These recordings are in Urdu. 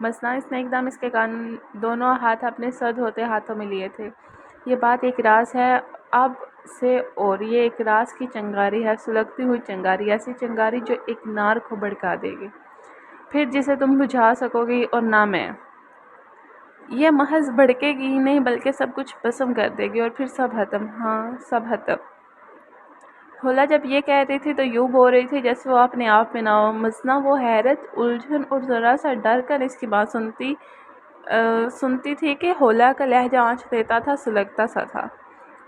مثنا اس نے ایک دم اس کے کان دونوں ہاتھ اپنے سر دھوتے ہاتھوں میں لیے تھے۔ یہ بات ایک راز ہے اب سے، اور یہ ایک راز کی چنگاری ہے، سلگتی ہوئی چنگاری، ایسی چنگاری جو ایک نار کو بھڑکا دے گی، پھر جسے تم بجھا سکو گی اور نہ میں۔ یہ محض بھڑکے گی ہی نہیں بلکہ سب کچھ بسم کر دے گی، اور پھر سب ختم، ہاں سب ختم۔ حولا جب یہ کہہ رہی تھی تو یوں بول رہی تھی جیسے وہ اپنے آپ میں نہ ہو۔ مثنا وہ حیرت، الجھن اور ذرا سا ڈر کر اس کی بات سنتی تھی کہ حولا کا لہجہ آنچ دیتا تھا، سلگتا سا تھا۔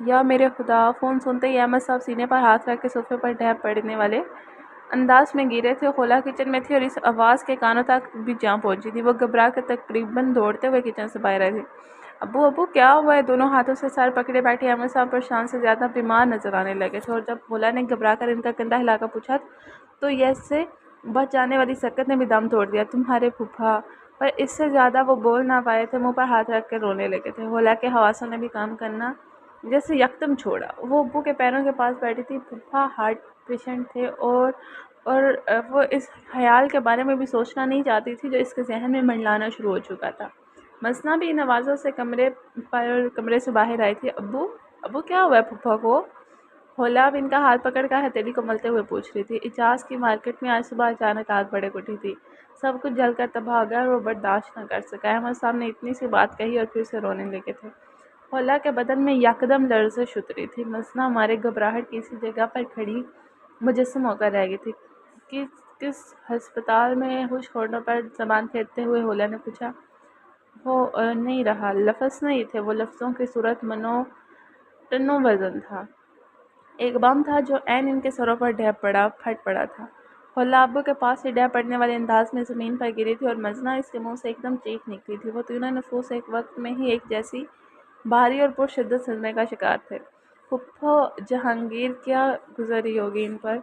یا میرے خدا! فون سنتے ہی احمد صاحب سینے پر ہاتھ رکھ کے صوفے پر ڈھہ پڑنے والے انداز میں گرے تھے۔ حولا کچن میں تھی اور اس آواز کے کانوں تک بھی جا پہنچی تھی۔ وہ گھبرا کر تقریباً دوڑتے ہوئے کچن سے باہر آئی تھی۔ ابو ابو کیا ہوا ہے؟ دونوں ہاتھوں سے سر پکڑے بیٹھے احمد صاحب پریشان سے زیادہ بیمار نظر آنے لگے تھے، اور جب حولا نے گھبرا کر ان کا کندھا ہلا کر پوچھا تو ایسے بچ جانے والی سکت نے بھی دم توڑ دیا، تمہارے پھوپھا! پر اس سے زیادہ وہ بول نہ پائے تھے، منہ پر ہاتھ رکھ کر رونے لگے تھے۔ حولا کے حواسوں نے بھی کام کرنا جیسے یکدم چھوڑا۔ وہ ابو کے پیروں کے پاس بیٹھی تھی، پھوپھا ہارٹ پیشنٹ تھے اور وہ اس خیال کے بارے میں بھی سوچنا نہیں چاہتی تھی جو اس کے ذہن میں منڈلانا شروع ہو چکا تھا۔ مثنا بھی ان آوازوں سے کمرے سے باہر آئی تھی۔ ابو ابو کیا ہوا ہے پھوپھا کو؟ حولا اب ان کا ہاتھ پکڑ کر ہتھیلی کو ملتے ہوئے پوچھ رہی تھی۔ اجاز کی مارکیٹ میں آج صبح اچانک آگ بھڑک اٹھی تھی، سب کچھ جل کر تباہ ہو گیا اور وہ برداشت نہ کر سکا۔ احمد صاحب نے اتنی سی بات کہی اور پھر سے رونے لگے تھے۔ حولا کے بدن میں یکدم لرزش اتری تھی۔ مثنا ہمارے گھبراہٹ کی اسی جگہ پر کھڑی مجسم ہو کر رہ گئی تھی۔ کس ہسپتال میں؟ ہوش کھونے پر زبان پھیرتے ہوئے حولا نے پوچھا۔ وہ نہیں رہا، لفظ نہیں تھے وہ، لفظوں کی صورت منو ٹنوں وزن تھا، ایک بم تھا جو عین ان کے سروں پر پھٹ پڑا تھا۔ حولا ابو کے پاس ہی ڈھہ پڑنے والے انداز میں زمین پر گری تھی اور مثنا اس کے منہ سے ایک دم چیخ نکلی تھی۔ وہ تینوں نفوس ایک وقت میں ہی ایک جیسی بھاری اور پرشدت صدمے کا شکار تھے۔ پھپھو جہانگیر کیا گزری ہوگی ان پر،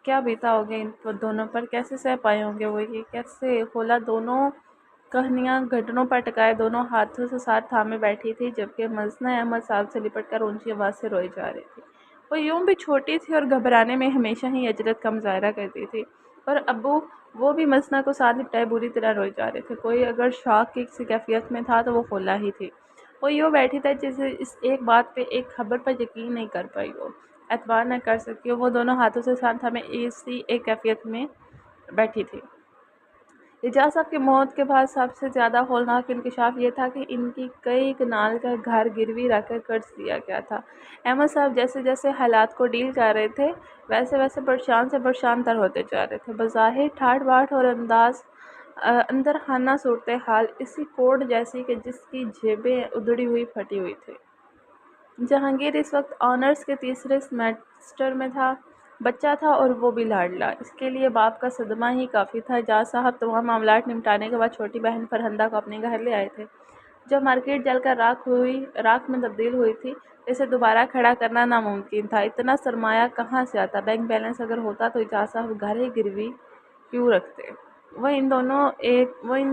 کیا بیتا ہوگا ان دونوں پر، کیسے سہ پائے ہوں گے وہ یہ کیسے؟ حولا دونوں کہنیاں گھٹنوں پر ٹکائے دونوں ہاتھوں سے ساتھ تھامے بیٹھی تھی، جبکہ مثنا احمد صاحب سے لپٹ کر اونچی آواز سے روئی جا رہی تھی۔ وہ یوں بھی چھوٹی تھی اور گھبرانے میں ہمیشہ ہی اجلت کا مظاہرہ کرتی تھی، اور ابو وہ بھی مثنا کو ساتھ لپٹائے بری طرح روئی جا رہے تھے۔ کوئی اگر شوق کی کسی کیفیت میں تھا تو وہ حولا ہی تھی۔ وہ یوں بیٹھی تھی جیسے اس ایک بات پہ، ایک خبر پر یقین نہیں کر پائی ہو، اعتبار نہ کر سکی ہو۔ وہ دونوں ہاتھوں سے ساتھ تھامے اسی ایک کیفیت میں بیٹھی تھی۔ اجاز صاحب کی موت کے بعد سب سے زیادہ ہولناک انکشاف یہ تھا کہ ان کی کئی کنال کا گھر گروی رکھ کر قرض دیا گیا تھا۔ احمد صاحب جیسے جیسے حالات کو ڈیل کر رہے تھے ویسے ویسے پریشان سے پریشان تر ہوتے جا رہے تھے۔ بظاہر ٹھاٹھ باٹھ اور اندر خانہ صورتحال اسی کوڑ جیسی کہ جس کی جیبیں ادھڑی ہوئی پھٹی ہوئی تھی۔ جہانگیر اس وقت آنرز کے تیسرے سیمسٹر میں تھا، بچہ تھا اور وہ بھی لاڈلا۔ اس کے لیے باپ کا صدمہ ہی کافی تھا۔ اجاز صاحب تمام معاملات نمٹانے کے بعد چھوٹی بہن فرہندہ کو اپنے گھر لے آئے تھے۔ جب مارکیٹ جل کر راکھ میں تبدیل ہوئی تھی، اسے دوبارہ کھڑا کرنا ناممکن تھا۔ اتنا سرمایہ کہاں سے آتا؟ بینک بیلنس اگر ہوتا تو اجاز صاحب گھر ہی گروی کیوں رکھتے؟ وہ ان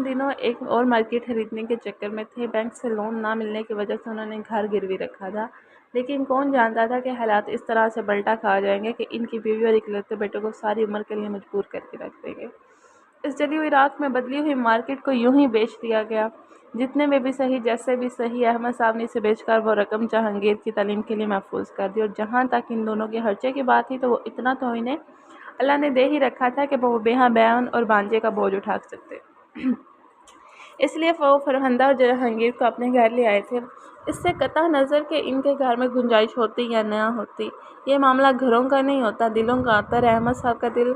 دنوں ایک اور مارکیٹ خریدنے کے چکر میں تھے۔ بینک سے لون نہ ملنے کی وجہ سے انہوں نے گھر گروی رکھا تھا، لیکن کون جانتا تھا کہ حالات اس طرح سے پلٹا کھا جائیں گے کہ ان کی بیوی اور اکلوتے بیٹے کو ساری عمر کے لیے مجبور کر کے رکھ دیں گے۔ اس جلی ہوئی راکھ میں بدلی ہوئی مارکیٹ کو یوں ہی بیچ دیا گیا، جتنے میں بھی صحیح جیسے بھی صحیح۔ احمد صاحب نے اسے بیچ کر وہ رقم جہانگیر کی تعلیم کے لیے محفوظ کر دی، اور جہاں تک ان دونوں کے خرچے کی بات تھی تو وہ اتنا تو انہیں اللہ نے دے ہی رکھا تھا کہ وہ بیہاں بیان اور بانجے کا بوجھ اٹھا سکتے۔ اس لیے وہ فرہندہ اور جہانگیر کو اپنے گھر لے آئے تھے، اس سے قطع نظر کہ ان کے گھر میں گنجائش ہوتی یا نہ ہوتی۔ یہ معاملہ گھروں کا نہیں ہوتا، دلوں کا ہوتا ہے۔ احمد صاحب کا دل،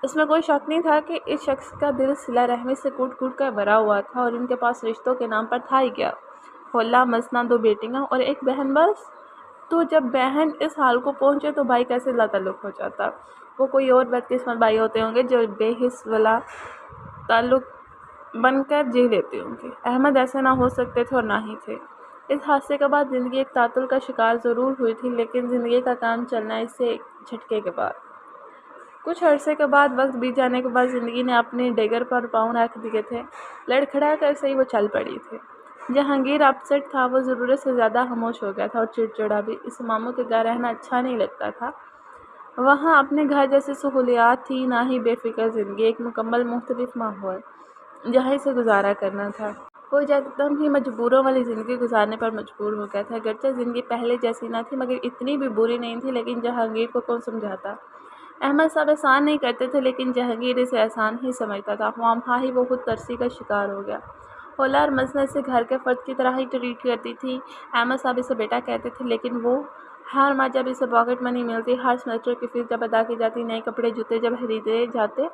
اس میں کوئی شک نہیں تھا کہ اس شخص کا دل صلہ رحمی سے کوٹ کوٹ کر بھرا ہوا تھا، اور ان کے پاس رشتوں کے نام پر تھا ہی کیا؟ حولا، مثنا، 2 بیٹیاں اور ایک بہن بس۔ تو جب بہن اس حال کو پہنچے تو بھائی کیسے لاتعلق ہو جاتا؟ وہ کوئی اور بدقسمت بھائی ہوتے ہوں گے جو بے حس ولا تعلق بن کر جی لیتے ہوں گے۔ احمد ایسے نہ ہو سکتے تھے اور نہ ہی تھے۔ اس حادثے کے بعد زندگی ایک تعطل کا شکار ضرور ہوئی تھی، لیکن زندگی کا کام چلنا اس سے ایک جھٹکے کے بعد۔ کچھ عرصے کے بعد، وقت بیت جانے کے بعد، زندگی نے اپنے ڈگر پر پاؤں رکھ دیے تھے، لڑکھڑا کر صحیح وہ چل پڑی تھی۔ جہانگیر اپسٹ تھا، وہ ضرورت سے زیادہ خاموش ہو گیا تھا اور چڑچڑا بھی۔ اس ماموں کے گھر رہنا اچھا نہیں لگتا تھا۔ وہاں اپنے گھر جیسی سہولیات تھی، نہ ہی بے فکر زندگی، ایک مکمل مختلف ماحول۔ جہاں اسے گزارا کرنا تھا۔ وہ ایک دم ہی مجبوروں والی زندگی گزارنے پر مجبور ہو گیا تھا۔ اگرچہ زندگی پہلے جیسی نہ تھی مگر اتنی بھی بری نہیں تھی، لیکن جہانگیر کو کون سمجھاتا۔ احمد صاحب احسان نہیں کرتے تھے لیکن جہانگیر اسے احسان ہی سمجھتا تھا۔ خواہ ہی وہ خود ترسی کا شکار ہو گیا۔ حولا اور مسنت اسے گھر کے فرد کی طرح ہی ٹریٹ کرتی تھی۔ احمد صاحب اسے بیٹا کہتے تھے، لیکن وہ ہر ماہ جب اسے پاکٹ منی ملتی، ہر سیمسٹر کی فیس جب ادا کی جاتی، نئے کپڑے جوتے جب خریدے جاتے،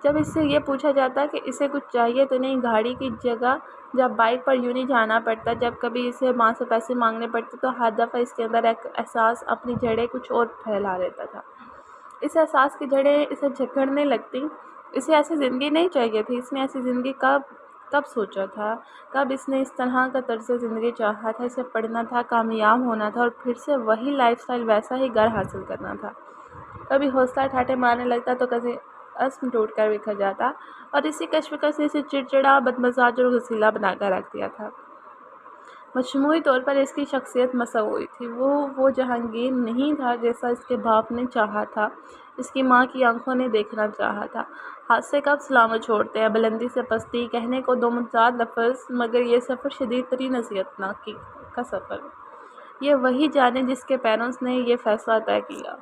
جب اس سے یہ پوچھا جاتا کہ اسے کچھ چاہیے تو نہیں، گاڑی کی جگہ جب بائک پر یوں نہیں جانا پڑتا، جب کبھی اسے ماں سے پیسے مانگنے پڑتے تو ہر دفعہ اس کے اندر ایک احساس اپنی جڑیں کچھ اور پھیلا لیتا تھا۔ اس احساس کی جڑیں اسے جکڑنے لگتی۔ اسے ایسی زندگی نہیں چاہیے تھی۔ اس نے ایسی زندگی کب سوچا تھا؟ کب اس نے اس طرح کا طرز زندگی چاہا تھا؟ اسے پڑھنا تھا، کامیاب ہونا تھا اور پھر سے وہی لائف سٹائل، ویسا ہی گھر حاصل کرنا تھا۔ کبھی حوصلہ ٹھاٹھے مارنے لگتا تو کبھی عزم ٹوٹ کر بکھر جاتا، اور اسی کشمکش نے اسے چڑچڑا، بدمزاج اور غصیلا بنا کر رکھ دیا تھا۔ مجموعی طور پر اس کی شخصیت مسخ ہوئی تھی۔ وہ جہانگیر نہیں تھا جیسا اس کے باپ نے چاہا تھا، اس کی ماں کی آنکھوں نے دیکھنا چاہا تھا۔ ہاتھ سے کب سلامت چھوڑتے ہیں، بلندی سے پستی، کہنے کو دو متضاد لفظ، مگر یہ سفر شدید ترین اذیت ناکی کا سفر۔ یہ وہی جانے جس کے پیروں نے یہ فیصلہ طے کیا۔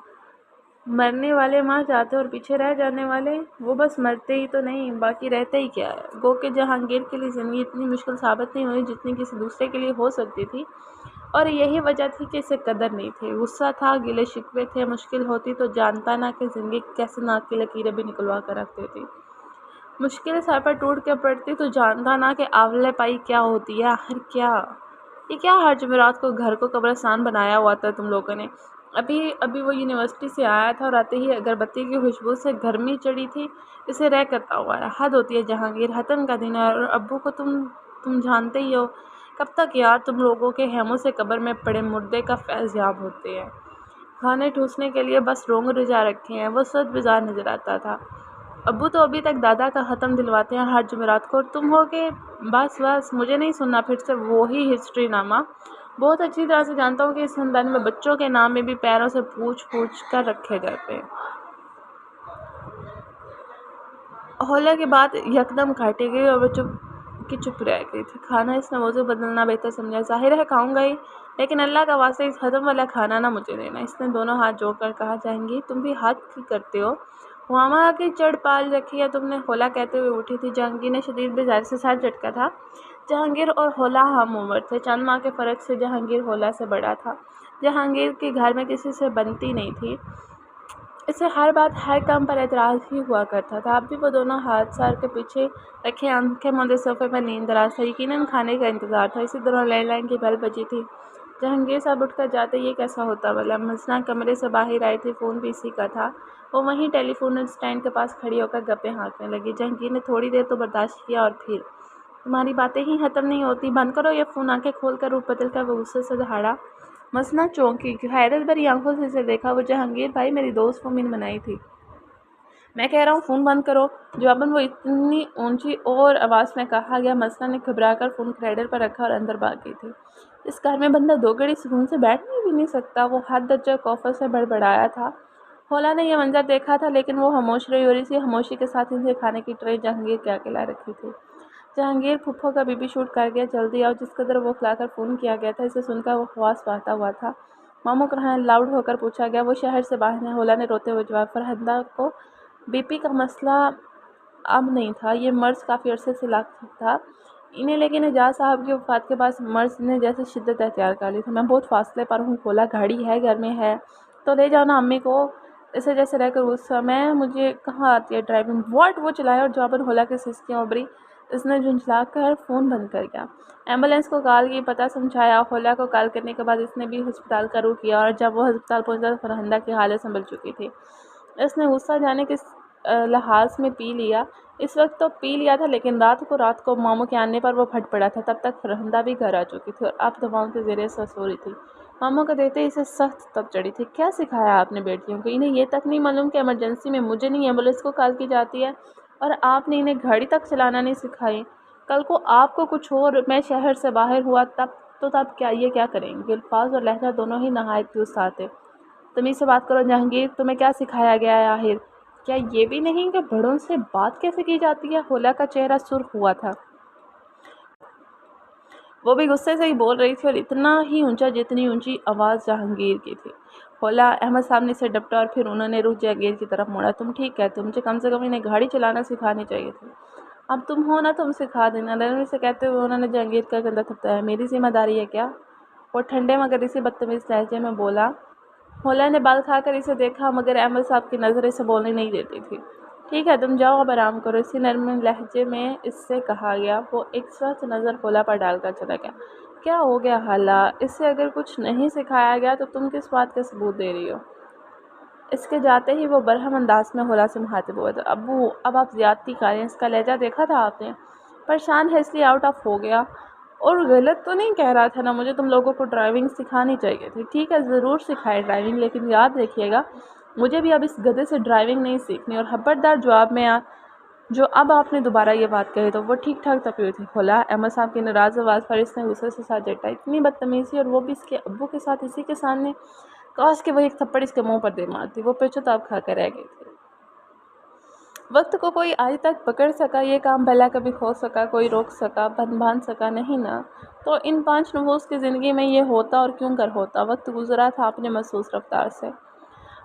مرنے والے مر جاتے اور پیچھے رہ جانے والے، وہ بس مرتے ہی تو نہیں، باقی رہتے ہی کیا ہے۔ گو کہ جہانگیر کے لیے زندگی اتنی مشکل ثابت نہیں ہوئی جتنی کسی دوسرے کے لیے ہو سکتی تھی، اور یہی وجہ تھی کہ اسے قدر نہیں تھی۔ غصہ تھا، گلے شکوے تھے۔ مشکل ہوتی تو جانتا نہ کہ زندگی کیسے ناک کی لکیریں بھی نکلوا کر رکھ دیتی۔ مشکل سر پر ٹوٹ کے پڑتی تو جانتا نہ کہ آولے پائی کیا ہوتی ہے۔ آخر کیا یہ کیا ہر جمعرات کو گھر کو قبرستان بنایا ہوا تھا تم لوگوں نے؟ ابھی وہ یونیورسٹی سے آیا تھا اور آتے ہی اگربتی کی خوشبو سے گرمی چڑھی تھی۔ اسے رہ کرتا ہوا ہے۔ حد ہوتی ہے جہانگیر، حتم کا دن ہے، اور ابو کو تم جانتے ہی ہو۔ کب تک یار تم لوگوں کے خیموں سے قبر میں پڑے مردے کا فیض یاب ہوتے ہیں؟ کھانے ٹھوسنے کے لیے بس رونگ رجا رکھے ہیں۔ وہ سد بزار نظر آتا تھا۔ ابو تو ابھی تک دادا کا ختم دلواتے ہیں ہر جمعرات کو، اور تم ہو کہ بس مجھے نہیں سننا پھر سے وہی ہسٹری نامہ۔ بہت اچھی طرح سے جانتا ہوں کہ اس خاندان میں بچوں کے نام میں بھی پیروں سے پوچھ کر رکھے جاتے ہیں۔ حولا کی بات یکدم کاٹی گئی اور وہ چپ رہ گئی تھی۔ کھانا اس نے موضوع بدلنا بہتر سمجھا۔ ظاہر ہے کھاؤں گا ہی، لیکن اللہ کا واسطہ اس ختم والا کھانا نہ مجھے دینا۔ اس نے دونوں ہاتھ جوڑ کر کہا۔ جہانگیر تم بھی ہاتھ کی کرتے ہو، وہاں کی چڑ پال رکھی ہے تم نے، حولا کہتے ہوئے اٹھی تھی۔ جہانگیر نے شدید بیزاری سے سر جھٹکا تھا۔ جہانگیر اور حولا ہم عمر تھے۔ چند ماہ کے فرق سے جہانگیر حولا سے بڑا تھا۔ جہانگیر کے گھر میں کسی سے بنتی نہیں تھی۔ اسے ہر بات، ہر کام پر اعتراض ہی ہوا کرتا تھا۔ اب بھی وہ دونوں ہاتھ سر کے پیچھے رکھے آنکھیں موندے صوفے پر نیند دراز تھا۔ یقیناً کھانے کا انتظار تھا۔ اسی دوران لینڈ لائن کی بیل بجی تھی۔ جہانگیر صاحب اٹھ کر جاتے، یہ کیسا ہوتا بھلا؟ مسنت کمرے سے باہر آئی تھی، فون بھی اسی کا تھا۔ وہ وہیں ٹیلی فون اسٹینڈ کے پاس کھڑی ہو کر گپیں ہانکنے لگی۔ جہانگیر نے تھوڑی دیر تو برداشت کیا اور پھر تمہاری باتیں ہی ختم نہیں ہوتی، بند کرو یہ فون۔ آنکھیں کھول کر روپ بدل کر وہ غصے سے دہاڑا۔ مسنت چونکی، حیرت بھری آنکھوں سے اسے دیکھا۔ وہ جہانگیر بھائی میری دوست مومن بنائی تھی، میں کہہ رہا ہوں فون بند کرو۔ جواباً وہ اتنی اونچی اور آواز میں کہا گیا۔ مسنت نے گھبرا کر فون کریڈر پر رکھا اور اندر بھاگ گئی تھی۔ اس گھر میں بندہ دو گھڑی سکون سے بیٹھنے بھی نہیں سکتا، وہ حد درجہ کوفت سے بڑبڑایا تھا۔ حولا نے یہ منظر دیکھا تھا لیکن وہ خاموش رہی، اور اسی خاموشی کے ساتھ اسے کھانے کی ٹرے جہانگیر کے آگے لا رکھی تھی۔ جہانگیر پھپھو کا بی بی شوٹ کر گیا، جلدی آؤ۔ جس قدر وہ کھلا کر فون کیا گیا تھا، اسے سن کر وہ حواس پاتا ہوا تھا۔ ماموں کہاں ہیں؟ لاؤڈ ہو کر پوچھا گیا۔ وہ شہر سے باہر ہیں، حولا نے روتے ہوئے جواب۔ فرہندہ کو بی پی کا مسئلہ اب نہیں تھا، یہ مرض کافی عرصے سے لاحق تھا انہیں، لیکن اعجاز صاحب کی وفات کے بعد مرض نے جیسے شدت اختیار کر لی تھی۔ میں بہت فاصلے پر ہوں حولا، گاڑی ہے گھر میں ہے تو لے جاؤ نا امی کو۔ اسے جیسے رہ کر غصہ مجھے کہاں آتی ہے ڈرائیونگ، واٹ؟ وہ چلایا اور جواباً حولا کی سسکیاں ابھری۔ اس نے جھنجھلا کر فون بند کر دیا۔ ایمبولینس کو کال کی، پتہ سمجھایا۔ حولا کو کال کرنے کے بعد اس نے بھی ہسپتال کا رخ کیا، اور جب وہ ہسپتال پہنچا تو فرہندہ کی حالت سنبھل چکی تھی۔ اس نے غصہ جانے کس لحاظ میں پی لیا۔ اس وقت تو پی لیا تھا لیکن رات کو ماموں کے آنے پر وہ پھٹ پڑا تھا۔ تب تک فرہندہ بھی گھر آ چکی تھی اور اب دواؤں کے زیر اثر سو رہی تھی۔ ماموں کو دیکھتے ہی اسے سخت تب چڑھی تھی۔ کیا سکھایا آپ نے بیٹیوں کو؟ انہیں یہ تک نہیں معلوم کہ ایمرجنسی میں مجھے نہیں ایمبولینس کو کال کی جاتی ہے، اور آپ نے انہیں گاڑی تک چلانا نہیں سکھائی۔ کل کو آپ کو کچھ اور، میں شہر سے باہر ہوا تب کیا یہ کیا کریں گے؟ الفاظ اور لہجہ دونوں ہی نہایت درست تھے۔ تمیز سے بات کرو جہانگیر، تمہیں کیا سکھایا گیا ہے آخر؟ کیا یہ بھی نہیں کہ بڑوں سے بات کیسے کی جاتی ہے؟ حولا کا چہرہ سرخ ہوا تھا، وہ بھی غصے سے ہی بول رہی تھی اور اتنا ہی اونچا جتنی اونچی آواز جہانگیر کی تھی۔ حولا احمد صاحب نے سے ڈپٹا اور پھر انہوں نے رخ جہانگیر کی طرف موڑا۔ تم ٹھیک کہتے ہو، مجھے کم سے کم انہیں گاڑی چلانا سکھانی چاہیے تھی۔ اب تم ہو نا، تم سکھا دینا، نرمی سے کہتے ہوئے انہوں نے جہانگیر کا کندھا تھپکایا۔ میری ذمہ داری ہے کیا؟ وہ ٹھنڈے مگر اسی بدتمیز لہجے میں بولا۔ حولا نے بال کھا کر اسے دیکھا مگر احمد صاحب کی نظر اسے بولنے نہیں دیتی تھی۔ ٹھیک ہے، تم جاؤ اب آرام کرو، اسی نرم لہجے میں اس سے کہا گیا۔ وہ ایک سخت نظر حولا پر ڈال کر چلا گیا۔ کیا ہو گیا حالہ؟ اس سے اگر کچھ نہیں سکھایا گیا تو تم کس بات کا ثبوت دے رہی ہو؟ اس کے جاتے ہی وہ برہم انداز میں حولا سے مخاطب ہوا تھا۔ ابو، اب آپ زیادتی کر رہے ہیں، اس کا لہجہ دیکھا تھا آپ نے؟ پریشان ہے اس لیے آؤٹ آف ہو گیا۔ اور غلط تو نہیں کہہ رہا تھا نا، مجھے تم لوگوں کو ڈرائیونگ سکھانی چاہیے تھی۔ ٹھیک ہے، ضرور سکھائے ڈرائیونگ، لیکن یاد رکھیے گا مجھے بھی اب اس گدھے سے ڈرائیونگ نہیں سیکھنی۔ اور خبردار جواب میں جو اب آپ نے دوبارہ یہ بات کہی تو وہ ٹھیک ٹھاک تپی ہوئی تھی۔ حولا، احمد صاحب کی ناراض آواز پر اس نے غصے سے ساتھ جھٹا۔ اتنی بدتمیزی، اور وہ بھی اس کے ابو کے ساتھ، اسی کے سامنے! کاش کہ وہ ایک تھپڑ اس کے منہ پر دے مارتی۔ وہ پیچو تاب کھا کر رہ گئی تھی۔ وقت کو کوئی آج تک پکڑ سکا؟ یہ کام بھلا کبھی ہو سکا؟ کوئی روک سکا؟ باندھ سکا؟ نہیں نا۔ تو ان 5 نفوس کی زندگی میں یہ ہوتا اور کیوں کر ہوتا۔ وقت گزرا تھا اپنے محسوس رفتار سے۔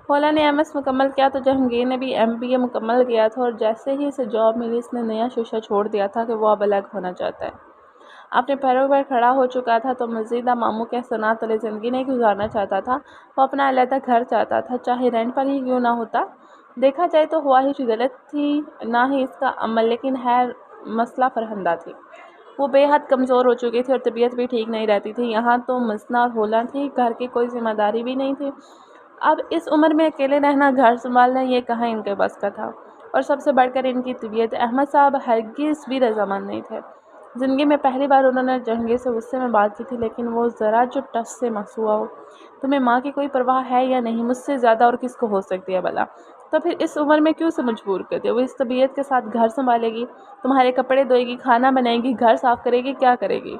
حولا نے MS مکمل کیا تو جہانگیر نے بھی MBA مکمل کیا تھا، اور جیسے ہی اسے جاب ملی اس نے نیا شیشہ چھوڑ دیا تھا کہ وہ اب الگ ہونا چاہتا ہے۔ اپنے پیروں پر کھڑا ہو چکا تھا تو مزید ماموں کے احسانات تلے زندگی نہیں گزارنا چاہتا تھا۔ وہ اپنا علیحدہ گھر چاہتا تھا، چاہے رینٹ پر ہی کیوں نہ ہوتا۔ دیکھا جائے تو ہوا ہی غلط تھی نہ ہی اس کا عمل، لیکن خیر مسئلہ فرہندہ تھی۔ وہ بے حد کمزور ہو چکی تھی اور طبیعت بھی ٹھیک نہیں رہتی تھی۔ یہاں تو مسنا اور حولا تھی، گھر کی کوئی ذمہ داری بھی نہیں تھی۔ اب اس عمر میں اکیلے رہنا، گھر سنبھالنا، یہ کہاں ان کے بس کا تھا۔ اور سب سے بڑھ کر ان کی طبیعت۔ احمد صاحب ہرگز بھی رضامند نہیں تھے۔ زندگی میں پہلی بار انہوں نے جہانگیر سے غصے میں بات کی تھی، لیکن وہ ذرا جو ٹس سے مسوا ہو۔ تمہیں ماں کی کوئی پرواہ ہے یا نہیں؟ مجھ سے زیادہ اور کس کو ہو سکتی ہے بھلا؟ تو پھر اس عمر میں کیوں سے مجبور کرتے ہو؟ وہ اس طبیعت کے ساتھ گھر سنبھالے گی، تمہارے کپڑے دھوئے گی، کھانا بنائے گی، گھر صاف کرے گی، کیا کرے گی؟